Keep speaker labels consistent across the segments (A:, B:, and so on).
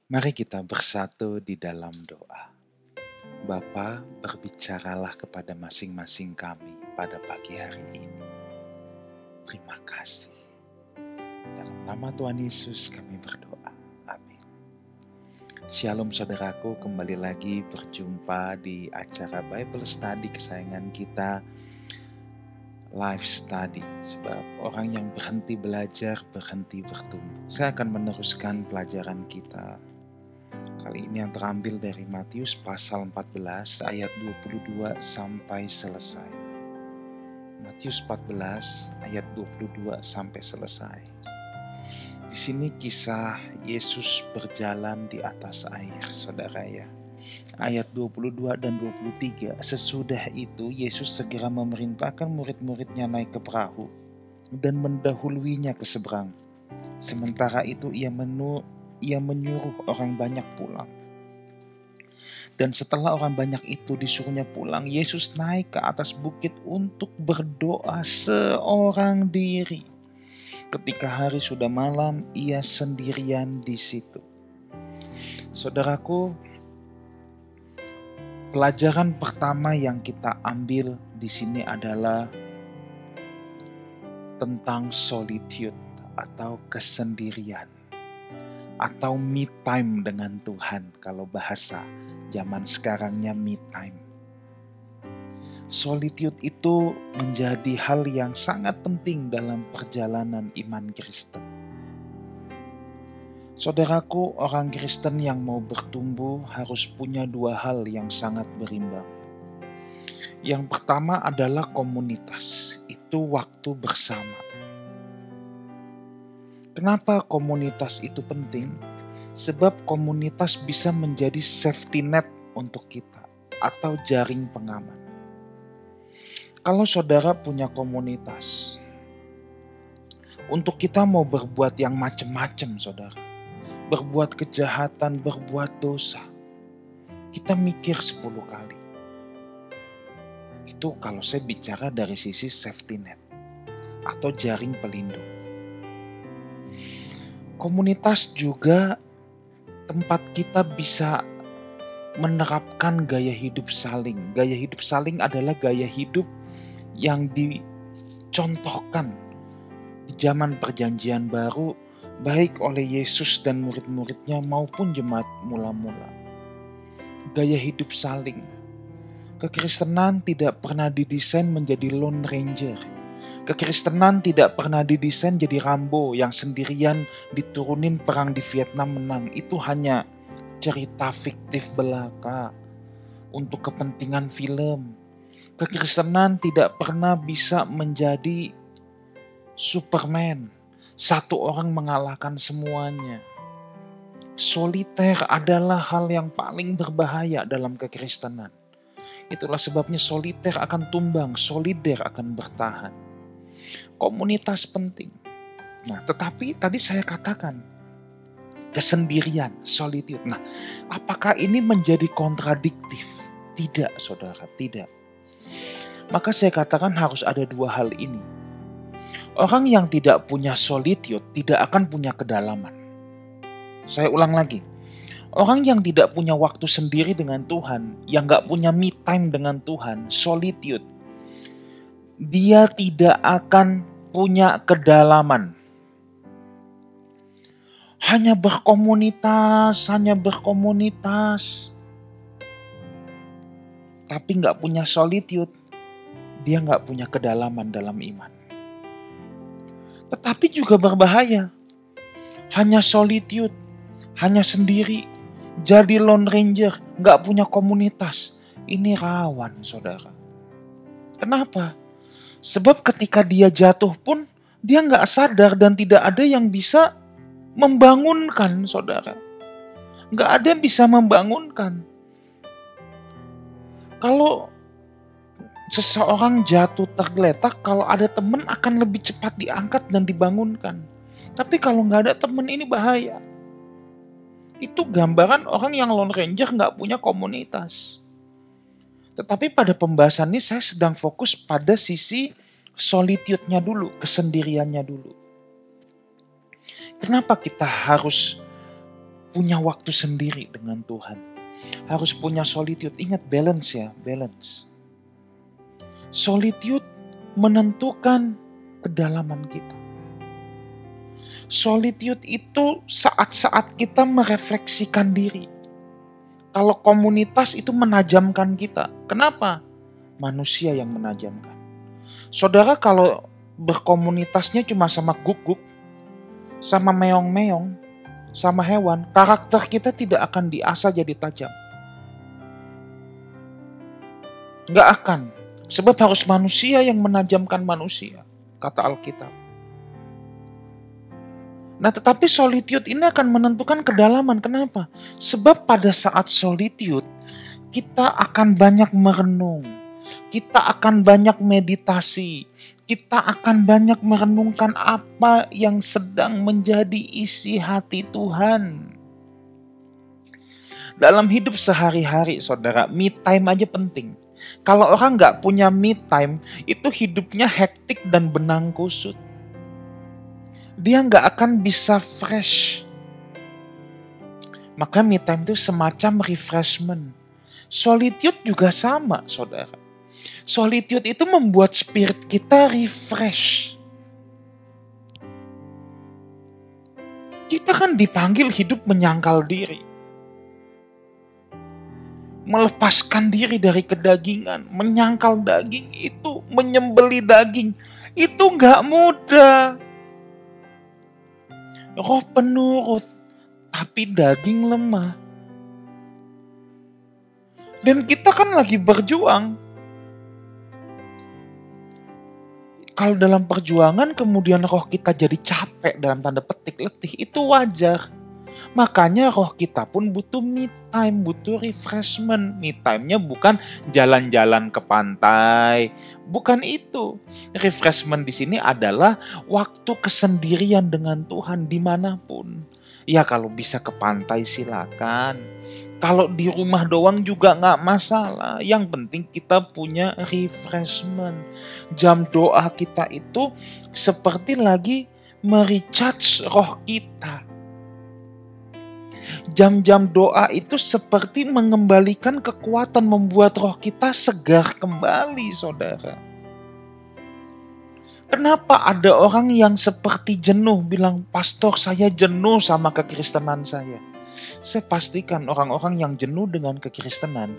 A: Mari kita bersatu di dalam doa. Bapa, berbicaralah kepada masing-masing kami pada pagi hari ini. Terima kasih. Dalam nama Tuhan Yesus kami berdoa. Amin. Shalom saudaraku, kembali lagi berjumpa di acara Bible Study kesayangan kita, Life Study. Sebab orang yang berhenti belajar, berhenti bertumbuh. Saya akan meneruskan pelajaran kita. Kali ini yang terambil dari Matius pasal 14 ayat 22 sampai selesai. Matius 14 ayat 22 sampai selesai. Di sini kisah Yesus berjalan di atas air, saudara ya. Ayat 22 dan 23, sesudah itu Yesus segera memerintahkan murid-muridnya naik ke perahu dan mendahuluinya ke seberang. Sementara itu ia menyuruh orang banyak pulang. Dan setelah orang banyak itu disuruhnya pulang, Yesus naik ke atas bukit untuk berdoa seorang diri. Ketika hari sudah malam, ia sendirian di situ. Saudaraku, pelajaran pertama yang kita ambil di sini adalah tentang solitude atau kesendirian. Atau me time dengan Tuhan, kalau bahasa zaman sekarangnya me time. Solitude itu menjadi hal yang sangat penting dalam perjalanan iman Kristen. Saudaraku, orang Kristen yang mau bertumbuh harus punya dua hal yang sangat berimbang. Yang pertama adalah komunitas, itu waktu bersama. Kenapa komunitas itu penting? Sebab komunitas bisa menjadi safety net untuk kita atau jaring pengaman. Kalau saudara punya komunitas, untuk kita mau berbuat yang macam-macam saudara, berbuat kejahatan, berbuat dosa, kita mikir 10 kali. Itu kalau saya bicara dari sisi safety net atau jaring pelindung. Komunitas juga tempat kita bisa menerapkan gaya hidup saling. Gaya hidup saling adalah gaya hidup yang dicontohkan di zaman perjanjian baru, baik oleh Yesus dan murid-muridnya maupun jemaat mula-mula. Gaya hidup saling. Kekristenan tidak pernah didesain menjadi Lone Ranger. Kekristenan tidak pernah didesain jadi Rambo yang sendirian diturunin perang di Vietnam menang. Itu hanya cerita fiktif belaka untuk kepentingan film. Kekristenan tidak pernah bisa menjadi Superman. Satu orang mengalahkan semuanya. Soliter adalah hal yang paling berbahaya dalam kekristenan. Itulah sebabnya soliter akan tumbang, solider akan bertahan. Komunitas penting. Nah, tetapi tadi saya katakan kesendirian, solitude. Nah, apakah ini menjadi kontradiktif? Tidak, saudara, tidak. Maka saya katakan harus ada dua hal ini. Orang yang tidak punya solitude tidak akan punya kedalaman. Saya ulang lagi. Orang yang tidak punya waktu sendiri dengan Tuhan, yang gak punya me time dengan Tuhan, solitude, dia tidak akan punya kedalaman. Hanya berkomunitas. Tapi gak punya solitude, dia gak punya kedalaman dalam iman. Tetapi juga berbahaya. Hanya solitude, hanya sendiri, jadi Lone Ranger, gak punya komunitas. Ini rawan, saudara. Kenapa? Sebab ketika dia jatuh pun, dia gak sadar dan tidak ada yang bisa membangunkan, saudara. Gak ada yang bisa membangunkan. Kalau seseorang jatuh tergeletak, kalau ada teman akan lebih cepat diangkat dan dibangunkan. Tapi kalau gak ada teman, ini bahaya. Itu gambaran orang yang Lone Ranger gak punya komunitas. Tetapi pada pembahasan ini saya sedang fokus pada sisi solitude-nya dulu, kesendiriannya dulu. Kenapa kita harus punya waktu sendiri dengan Tuhan. Harus punya solitude. Ingat balance ya, balance. Solitude menentukan kedalaman kita. Solitude itu saat-saat kita merefleksikan diri. Kalau komunitas itu menajamkan kita. Kenapa? Manusia yang menajamkan. Saudara kalau berkomunitasnya cuma sama guguk, sama meong-meong, sama hewan, karakter kita tidak akan diasah jadi tajam. Nggak akan. Sebab harus manusia yang menajamkan manusia, kata Alkitab. Nah, tetapi solitude ini akan menentukan kedalaman. Kenapa? Sebab pada saat solitude, kita akan banyak merenung. Kita akan banyak meditasi. Kita akan banyak merenungkan apa yang sedang menjadi isi hati Tuhan. Dalam hidup sehari-hari, saudara, me time aja penting. Kalau orang nggak punya me time, itu hidupnya hektik dan benang kusut. Dia nggak akan bisa fresh. Maka me time itu semacam refreshment. Solitude juga sama, saudara. Solitude itu membuat spirit kita refresh. Kita kan dipanggil hidup menyangkal diri. Melepaskan diri dari kedagingan. Menyangkal daging itu, menyembeli daging. Itu nggak mudah. Roh penurut, tapi daging lemah. Dan kita kan lagi berjuang. Kalau dalam perjuangan kemudian roh kita jadi capek dalam tanda petik letih, itu wajar. Makanya roh kita pun butuh me time, butuh refreshment. Me time-nya bukan jalan-jalan ke pantai, bukan itu. Refreshment di sini adalah waktu kesendirian dengan Tuhan dimanapun. Ya kalau bisa ke pantai silakan. Kalau di rumah doang juga nggak masalah. Yang penting kita punya refreshment. Jam doa kita itu seperti lagi merecharge roh kita. Jam-jam doa itu seperti mengembalikan kekuatan, membuat roh kita segar kembali, saudara. Kenapa ada orang yang seperti jenuh bilang, "Pastor, saya jenuh sama kekristenan saya." Saya pastikan orang-orang yang jenuh dengan kekristenan,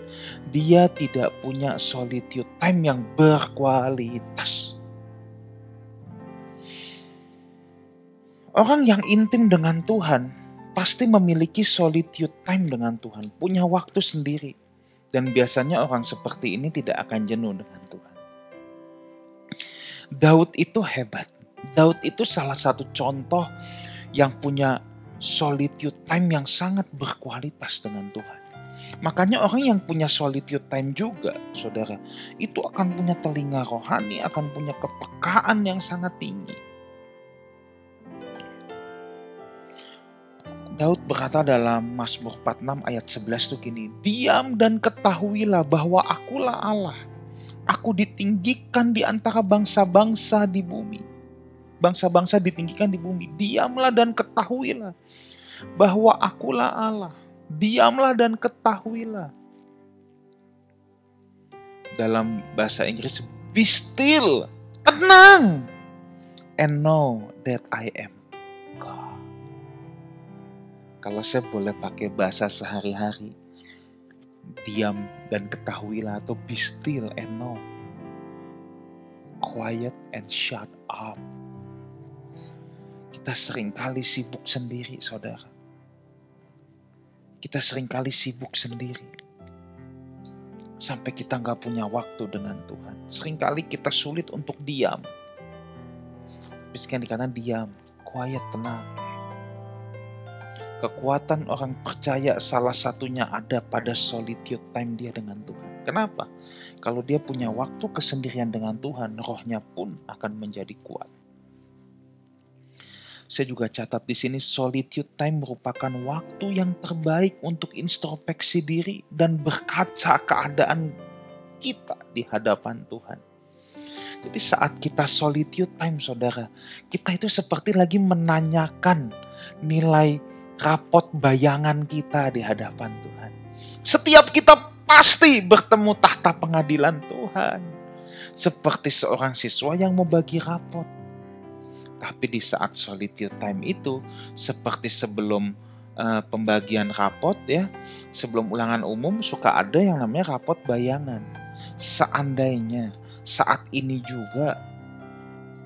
A: dia tidak punya solitude time yang berkualitas. Orang yang intim dengan Tuhan pasti memiliki solitude time dengan Tuhan, punya waktu sendiri. Dan biasanya orang seperti ini tidak akan jenuh dengan Tuhan. Daud itu hebat. Daud itu salah satu contoh yang punya solitude time yang sangat berkualitas dengan Tuhan. Makanya orang yang punya solitude time juga, saudara, itu akan punya telinga rohani, akan punya kepekaan yang sangat tinggi. Daud berkata dalam Mazmur 46 ayat 11 tuh gini, "Diam dan ketahuilah bahwa akulah Allah. Aku ditinggikan di antara bangsa-bangsa di bumi." Bangsa-bangsa ditinggikan di bumi. Diamlah dan ketahuilah bahwa akulah Allah. Diamlah dan ketahuilah. Dalam bahasa Inggris, be still, tenang, and know that I am God. Kalau saya boleh pakai bahasa sehari-hari, diam dan ketahuilah, atau be still and know. Quiet and shut up. Kita seringkali sibuk sendiri, saudara. Kita seringkali sibuk sendiri. Sampai kita gak punya waktu dengan Tuhan. Seringkali kita sulit untuk diam. Biasanya dikatakan diam, quiet, tenang. Kekuatan orang percaya salah satunya ada pada solitude time dia dengan Tuhan. Kenapa? Kalau dia punya waktu kesendirian dengan Tuhan, rohnya pun akan menjadi kuat. Saya juga catat di sini, solitude time merupakan waktu yang terbaik untuk introspeksi diri dan berkaca keadaan kita di hadapan Tuhan. Jadi saat kita solitude time, saudara, kita itu seperti lagi menanyakan nilai rapot bayangan kita di hadapan Tuhan. Setiap kita pasti bertemu tahta pengadilan Tuhan. Seperti seorang siswa yang mau bagi rapot. Tapi di saat solitude time itu, seperti sebelum pembagian rapot ya, sebelum ulangan umum suka ada yang namanya rapot bayangan. Seandainya saat ini juga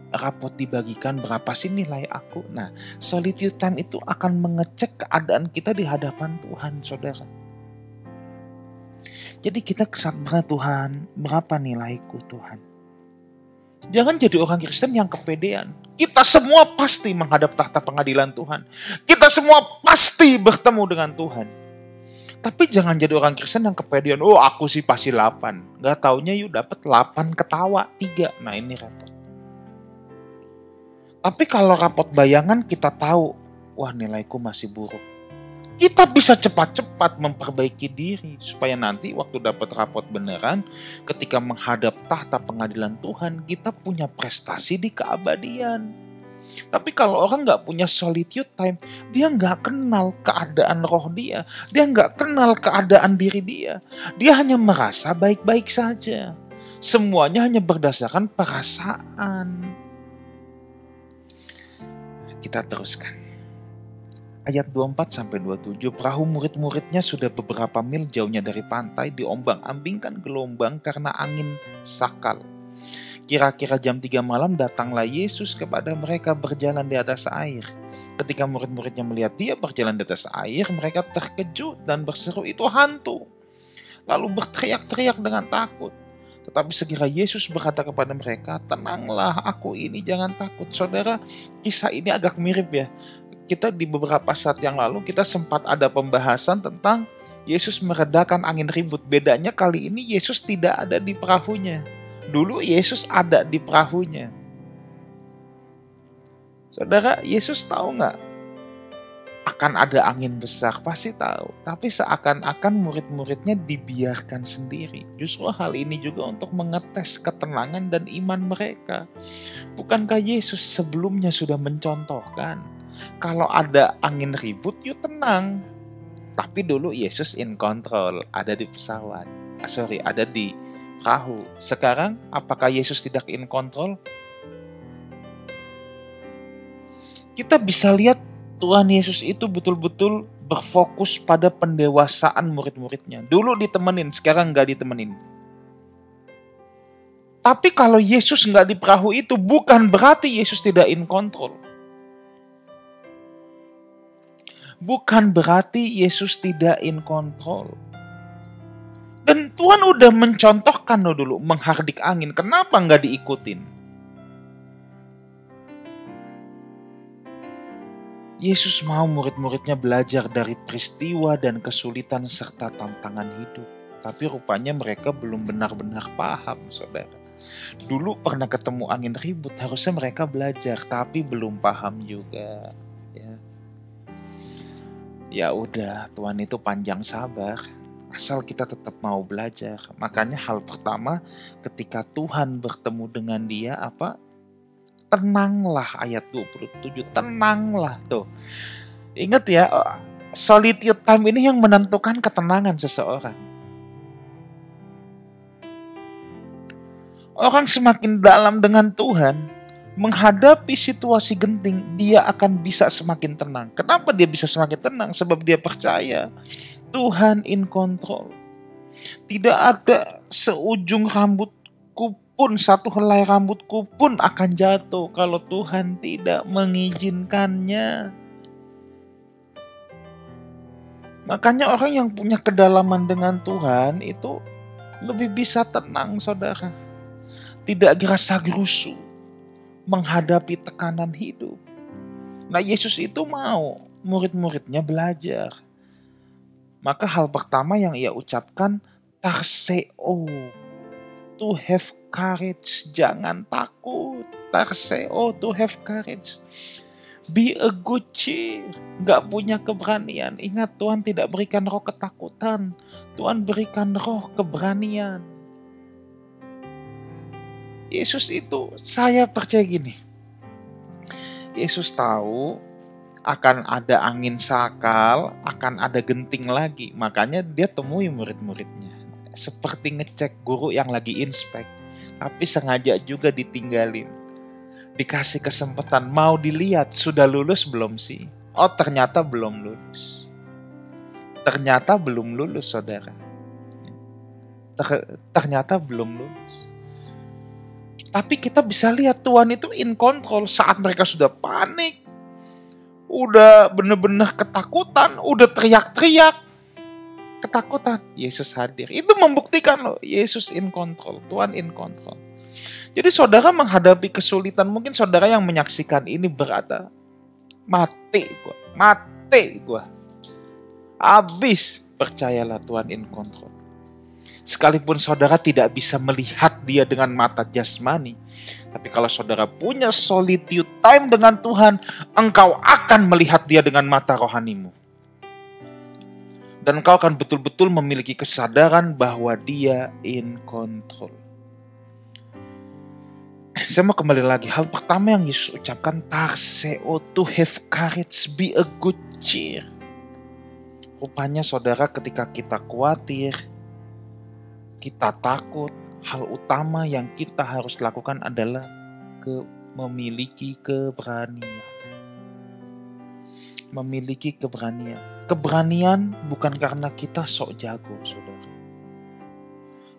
A: rapot dibagikan berapa sih nilai aku. Nah, solitude time itu akan mengecek keadaan kita di hadapan Tuhan, saudara. Jadi kita kesadaran Tuhan, berapa nilaiku Tuhan. Jangan jadi orang Kristen yang kepedean. Kita semua pasti menghadap tahta pengadilan Tuhan. Kita semua pasti bertemu dengan Tuhan. Tapi jangan jadi orang Kristen yang kepedean. Oh, aku sih pasti 8. Gak taunya yuk dapat 8 ketawa 3. Nah, ini repot. Tapi kalau rapot bayangan kita tahu, wah nilaiku masih buruk. Kita bisa cepat-cepat memperbaiki diri supaya nanti waktu dapat rapot beneran, ketika menghadap tahta pengadilan Tuhan, kita punya prestasi di keabadian. Tapi kalau orang nggak punya solitude time, dia nggak kenal keadaan roh dia nggak kenal keadaan diri dia hanya merasa baik-baik saja. Semuanya hanya berdasarkan perasaan. Kita teruskan. Ayat 24-27, perahu murid-muridnya sudah beberapa mil jauhnya dari pantai, diombang-ambingkan gelombang karena angin sakal. Kira-kira jam 3 malam datanglah Yesus kepada mereka berjalan di atas air. Ketika murid-muridnya melihat dia berjalan di atas air, mereka terkejut dan berseru, itu hantu. Lalu berteriak-teriak dengan takut. Tetapi segera Yesus berkata kepada mereka, tenanglah, aku ini, jangan takut. Saudara, kisah ini agak mirip ya. Kita di beberapa saat yang lalu kita sempat ada pembahasan tentang Yesus meredakan angin ribut. Bedanya kali ini Yesus tidak ada di perahunya. Dulu Yesus ada di perahunya. Saudara, Yesus tahu nggak akan ada angin besar? Pasti tahu. Tapi seakan-akan murid-muridnya dibiarkan sendiri. Justru hal ini juga untuk mengetes ketenangan dan iman mereka. Bukankah Yesus sebelumnya sudah mencontohkan, kalau ada angin ribut, yuk tenang. Tapi dulu Yesus in control, ada di pesawat. Ada di perahu. Sekarang, apakah Yesus tidak in control? Kita bisa lihat Tuhan Yesus itu betul-betul berfokus pada pendewasaan murid-muridnya. Dulu ditemenin, sekarang nggak ditemenin. Tapi kalau Yesus nggak di perahu itu, bukan berarti Yesus tidak in control. Bukan berarti Yesus tidak in control. Dan Tuhan udah mencontohkan dulu menghardik angin. Kenapa nggak diikutin? Yesus mau murid-muridnya belajar dari peristiwa dan kesulitan serta tantangan hidup. Tapi rupanya mereka belum benar-benar paham, saudara. Dulu pernah ketemu angin ribut, harusnya mereka belajar, tapi belum paham juga. Ya udah, Tuhan itu panjang sabar, asal kita tetap mau belajar. Makanya hal pertama ketika Tuhan bertemu dengan dia apa? Tenanglah, ayat 27, tenanglah tuh. Ingat ya, solitude time ini yang menentukan ketenangan seseorang. Orang semakin dalam dengan Tuhan, menghadapi situasi genting, dia akan bisa semakin tenang. Kenapa dia bisa semakin tenang? Sebab dia percaya Tuhan in control. Tidak ada seujung rambutku pun, satu helai rambutku pun akan jatuh kalau Tuhan tidak mengizinkannya. Makanya orang yang punya kedalaman dengan Tuhan itu lebih bisa tenang, saudara. Tidak gerasa gerusu menghadapi tekanan hidup. Nah, Yesus itu mau murid-muridnya belajar. Maka hal pertama yang ia ucapkan, tarseo, to have courage, jangan takut. Tarseo, to have courage. Be a good cheer, gak punya keberanian. Ingat, Tuhan tidak berikan roh ketakutan, Tuhan berikan roh keberanian. Yesus itu, saya percaya gini, Yesus tahu akan ada angin sakal, akan ada genting lagi. Makanya dia temui murid-muridnya. Seperti ngecek guru yang lagi inspek, tapi sengaja juga ditinggalin. Dikasih kesempatan, mau dilihat sudah lulus belum sih? Oh, ternyata belum lulus. Ternyata belum lulus, saudara. Ternyata belum lulus. Tapi kita bisa lihat Tuhan itu in control saat mereka sudah panik. Udah bener-bener ketakutan, udah teriak-teriak. Ketakutan, Yesus hadir. Itu membuktikan loh, Yesus in control, Tuhan in control. Jadi saudara menghadapi kesulitan, mungkin saudara yang menyaksikan ini berada, mati gua. Habis, percayalah Tuhan in control. Sekalipun saudara tidak bisa melihat dia dengan mata jasmani, tapi kalau saudara punya solitude time dengan Tuhan, engkau akan melihat dia dengan mata rohanimu. Dan engkau akan betul-betul memiliki kesadaran bahwa dia in control. Saya mau kembali lagi, hal pertama yang Yesus ucapkan, tarseo, to have courage, be a good cheer. Rupanya saudara, ketika kita khawatir, kita takut, hal utama yang kita harus lakukan adalah memiliki keberanian. Memiliki keberanian. Keberanian bukan karena kita sok jago, saudara.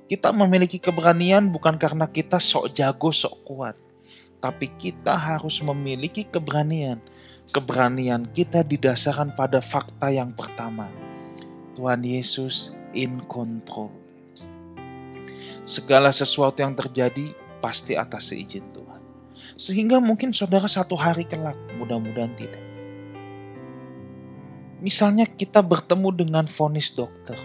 A: Kita memiliki keberanian bukan karena kita sok jago, sok kuat. Tapi kita harus memiliki keberanian. Keberanian kita didasarkan pada fakta yang pertama. Tuhan Yesus in control. Segala sesuatu yang terjadi pasti atas seizin Tuhan. Sehingga mungkin saudara satu hari kelak, mudah-mudahan tidak. Misalnya kita bertemu dengan vonis dokter.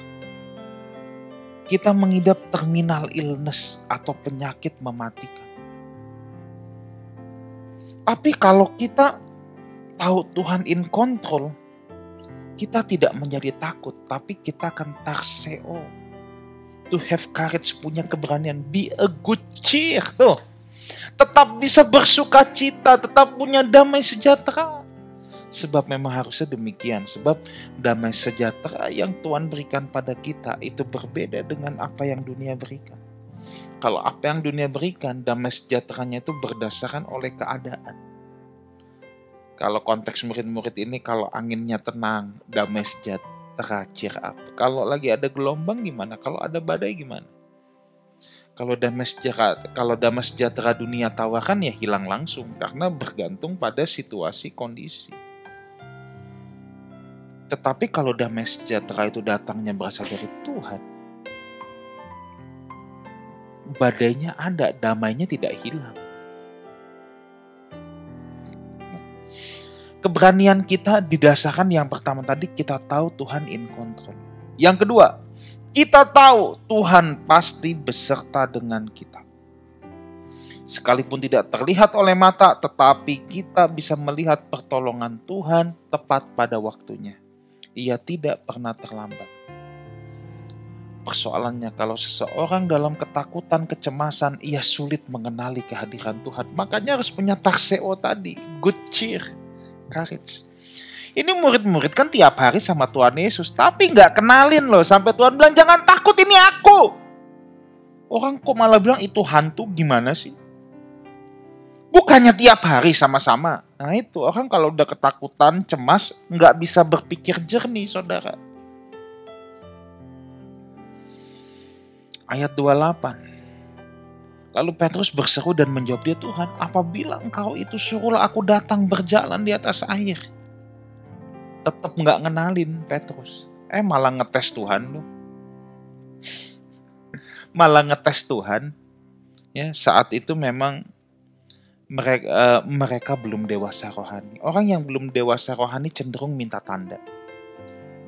A: Kita mengidap terminal illness atau penyakit mematikan. Tapi kalau kita tahu Tuhan in control, kita tidak menjadi takut, tapi kita akan tarseo. To have courage, punya keberanian, be a good cheer, tuh. Tetap bisa bersuka cita, tetap punya damai sejahtera. Sebab memang harusnya demikian, sebab damai sejahtera yang Tuhan berikan pada kita itu berbeda dengan apa yang dunia berikan. Kalau apa yang dunia berikan, damai sejahteranya itu berdasarkan oleh keadaan. Kalau konteks murid-murid ini, kalau anginnya tenang, damai sejahtera. Cheer up. Kalau lagi ada gelombang gimana? Kalau ada badai gimana? Kalau damai sejahtera dunia tawarkan ya hilang langsung karena bergantung pada situasi kondisi. Tetapi kalau damai sejahtera itu datangnya berasal dari Tuhan, badainya ada, damainya tidak hilang. Keberanian kita didasarkan yang pertama tadi, kita tahu Tuhan in control. Yang kedua, kita tahu Tuhan pasti beserta dengan kita. Sekalipun tidak terlihat oleh mata, tetapi kita bisa melihat pertolongan Tuhan tepat pada waktunya. Ia tidak pernah terlambat. Persoalannya kalau seseorang dalam ketakutan, kecemasan, ia sulit mengenali kehadiran Tuhan. Makanya harus punya tarseo tadi, good cheer. Courage. Ini murid-murid kan tiap hari sama Tuhan Yesus, tapi gak kenalin loh, sampai Tuhan bilang jangan takut, ini aku. Orang kok malah bilang itu hantu, gimana sih? Bukannya tiap hari sama-sama. Nah itu, orang kalau udah ketakutan, cemas, gak bisa berpikir jernih, saudara. Ayat 28. Lalu Petrus berseru dan menjawab dia, Tuhan, apabila engkau itu suruhlah aku datang berjalan di atas air. Tetap gak ngenalin Petrus. Malah ngetes Tuhan loh. Malah ngetes Tuhan. Ya, saat itu memang mereka belum dewasa rohani. Orang yang belum dewasa rohani cenderung minta tanda.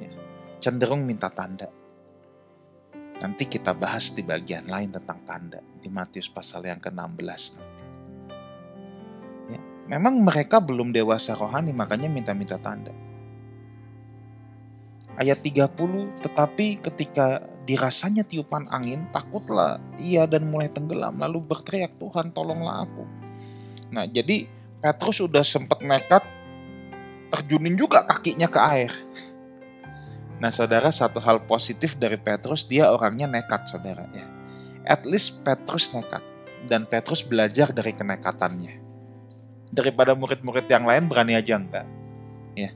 A: Ya, cenderung minta tanda. Nanti kita bahas di bagian lain tentang tanda. Di Matius pasal yang ke-16 nanti. Ya, memang mereka belum dewasa rohani, makanya minta-minta tanda. Ayat 30, tetapi ketika dirasanya tiupan angin, takutlah ia dan mulai tenggelam, lalu berteriak, Tuhan tolonglah aku. Nah jadi Petrus sudah sempat nekat terjunin juga kakinya ke air. Nah saudara, satu hal positif dari Petrus, dia orangnya nekat saudara ya. At least Petrus nekat. Dan Petrus belajar dari kenekatannya. Daripada murid-murid yang lain berani aja enggak. Ya.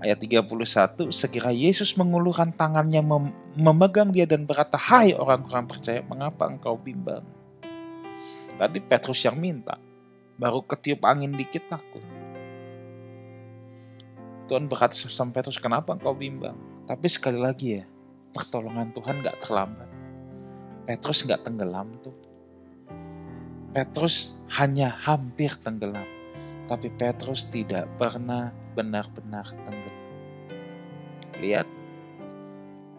A: Ayat 31, sekira Yesus mengulurkan tangannya memegang dia dan berkata, "Hai orang kurang percaya, mengapa engkau bimbang?" Tadi Petrus yang minta, baru ketiup angin dikit takut. Tuhan berkata sama Petrus, "Kenapa engkau bimbang?" Tapi sekali lagi ya, pertolongan Tuhan gak terlambat. Petrus gak tenggelam tuh. Petrus hanya hampir tenggelam. Tapi Petrus tidak pernah benar-benar tenggelam. Lihat,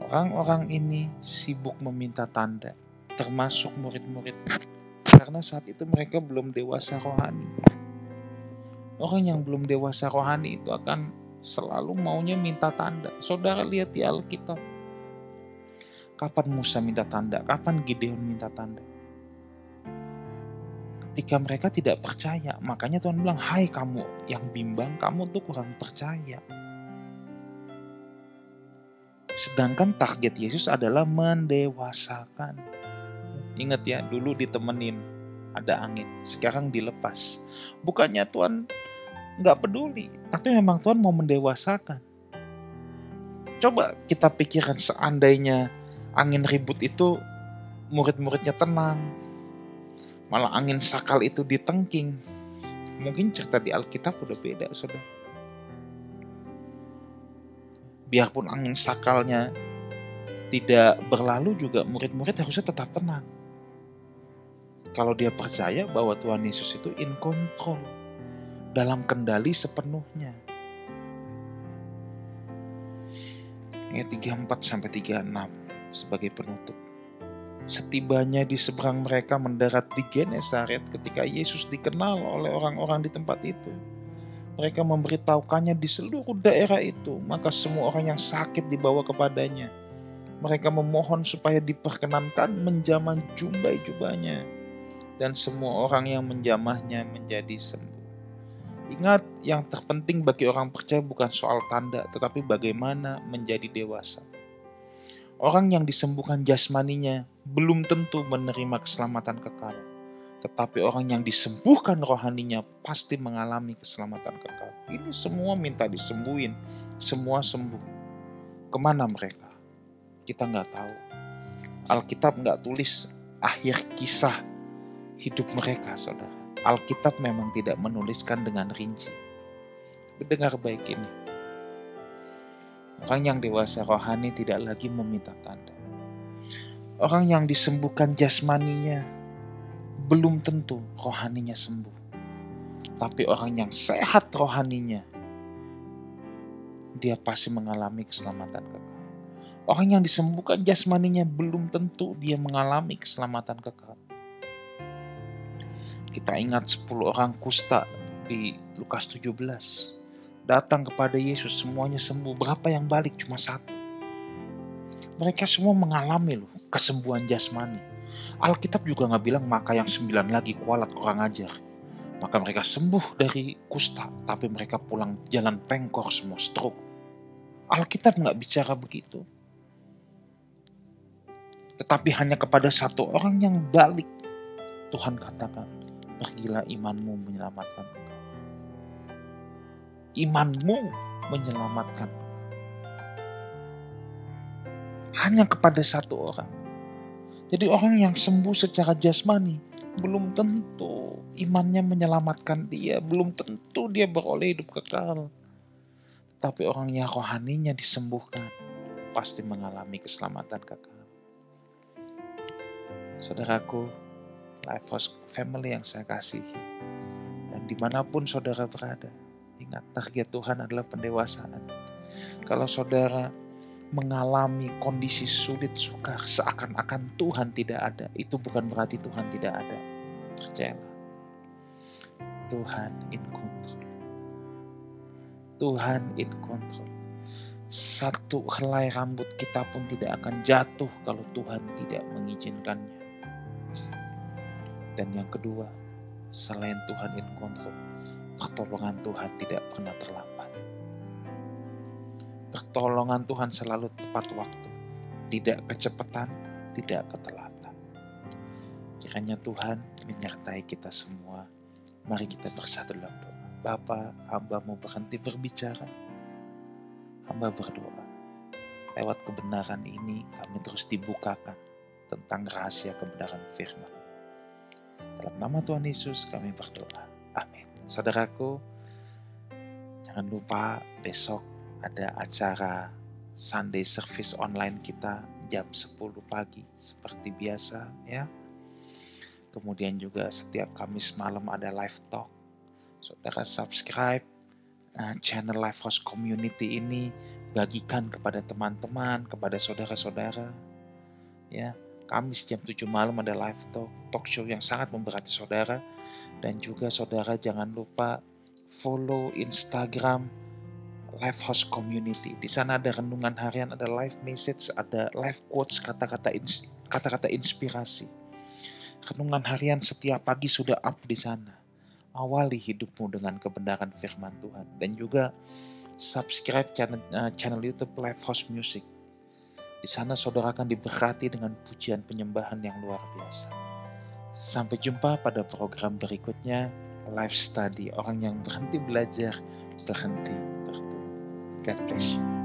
A: orang-orang ini sibuk meminta tanda, termasuk murid-murid. Karena saat itu mereka belum dewasa rohani. Orang yang belum dewasa rohani itu akan selalu maunya minta tanda. Saudara lihat di Alkitab. Kapan Musa minta tanda? Kapan Gideon minta tanda? Ketika mereka tidak percaya. Makanya Tuhan bilang, "Hai kamu yang bimbang, kamu tuh kurang percaya." Sedangkan target Yesus adalah mendewasakan. Ingat ya, dulu ditemenin, ada angin. Sekarang dilepas. Bukannya Tuhan gak peduli, tapi memang Tuhan mau mendewasakan. Coba kita pikirkan seandainya angin ribut itu murid-muridnya tenang, malah angin sakal itu ditengking. Mungkin cerita di Alkitab udah beda, saudara. Biarpun angin sakalnya tidak berlalu juga murid-murid harusnya tetap tenang. Kalau dia percaya bahwa Tuhan Yesus itu in control, dalam kendali sepenuhnya. Ayat 34-36 sebagai penutup. Setibanya di seberang mereka mendarat di Genesaret ketika Yesus dikenal oleh orang-orang di tempat itu. Mereka memberitahukannya di seluruh daerah itu, maka semua orang yang sakit dibawa kepadanya. Mereka memohon supaya diperkenankan menjamah jubah-jubahnya, dan semua orang yang menjamahnya menjadi sembuh. Ingat, yang terpenting bagi orang percaya bukan soal tanda, tetapi bagaimana menjadi dewasa. Orang yang disembuhkan jasmaninya belum tentu menerima keselamatan kekal. Tetapi orang yang disembuhkan rohaninya pasti mengalami keselamatan kekal. Ini semua minta disembuhin, semua sembuh. Kemana mereka? Kita nggak tahu. Alkitab nggak tulis akhir kisah hidup mereka, saudara. Alkitab memang tidak menuliskan dengan rinci. Dengar baik ini. Orang yang dewasa rohani tidak lagi meminta tanda. Orang yang disembuhkan jasmaninya belum tentu rohaninya sembuh. Tapi orang yang sehat rohaninya, dia pasti mengalami keselamatan kekal. Orang yang disembuhkan jasmaninya belum tentu dia mengalami keselamatan kekal. Kita ingat 10 orang kusta di Lukas 17. Datang kepada Yesus, semuanya sembuh. Berapa yang balik? Cuma 1. Mereka semua mengalami kesembuhan jasmani. Alkitab juga gak bilang maka yang 9 lagi kualat kurang ajar. Maka mereka sembuh dari kusta, tapi mereka pulang jalan pengkor semua, stroke. Alkitab gak bicara begitu. Tetapi hanya kepada 1 orang yang balik, Tuhan katakan, pergilah, imanmu menyelamatkan engkau. Imanmu menyelamatkan. Hanya kepada 1 orang. Jadi orang yang sembuh secara jasmani, belum tentu imannya menyelamatkan dia. Belum tentu dia beroleh hidup kekal. Tapi orang yang rohaninya disembuhkan, pasti mengalami keselamatan kekal. Saudaraku, Lifehouse Family yang saya kasihi, dan dimanapun saudara berada, ingat target Tuhan adalah pendewasaan. Kalau saudara mengalami kondisi sulit sukar seakan-akan Tuhan tidak ada, itu bukan berarti Tuhan tidak ada. Percayalah, Tuhan in control. Tuhan in control. Satu helai rambut kita pun tidak akan jatuh kalau Tuhan tidak mengizinkannya. Dan yang kedua, selain Tuhan in control, pertolongan Tuhan tidak pernah terlambat. Pertolongan Tuhan selalu tepat waktu, tidak kecepatan, tidak ketelatan. Kiranya Tuhan menyertai kita semua. Mari kita bersatu dalam doa. Bapa, hamba-Mu berhenti berbicara. Hamba berdoa, lewat kebenaran ini kami terus dibukakan tentang rahasia kebenaran firman. Dalam nama Tuhan Yesus kami berdoa. Amin. Saudaraku, jangan lupa besok ada acara Sunday Service online kita jam 10 pagi seperti biasa ya. Kemudian juga setiap Kamis malam ada live talk. Saudara subscribe channel Lifehouse Community ini, bagikan kepada teman-teman, kepada saudara-saudara ya. Kamis jam 7 malam ada live talk show yang sangat memberkati saudara. Dan juga saudara jangan lupa follow Instagram Lifehouse Community. Di sana ada renungan harian, ada live message, ada live quotes, kata-kata inspirasi. Renungan harian setiap pagi sudah up di sana. Awali hidupmu dengan kebenaran firman Tuhan. Dan juga subscribe channel YouTube Lifehouse Music. Di sana saudara akan diberkati dengan pujian penyembahan yang luar biasa. Sampai jumpa pada program berikutnya, Life Study, orang yang berhenti belajar, berhenti bertumbuh. God bless you.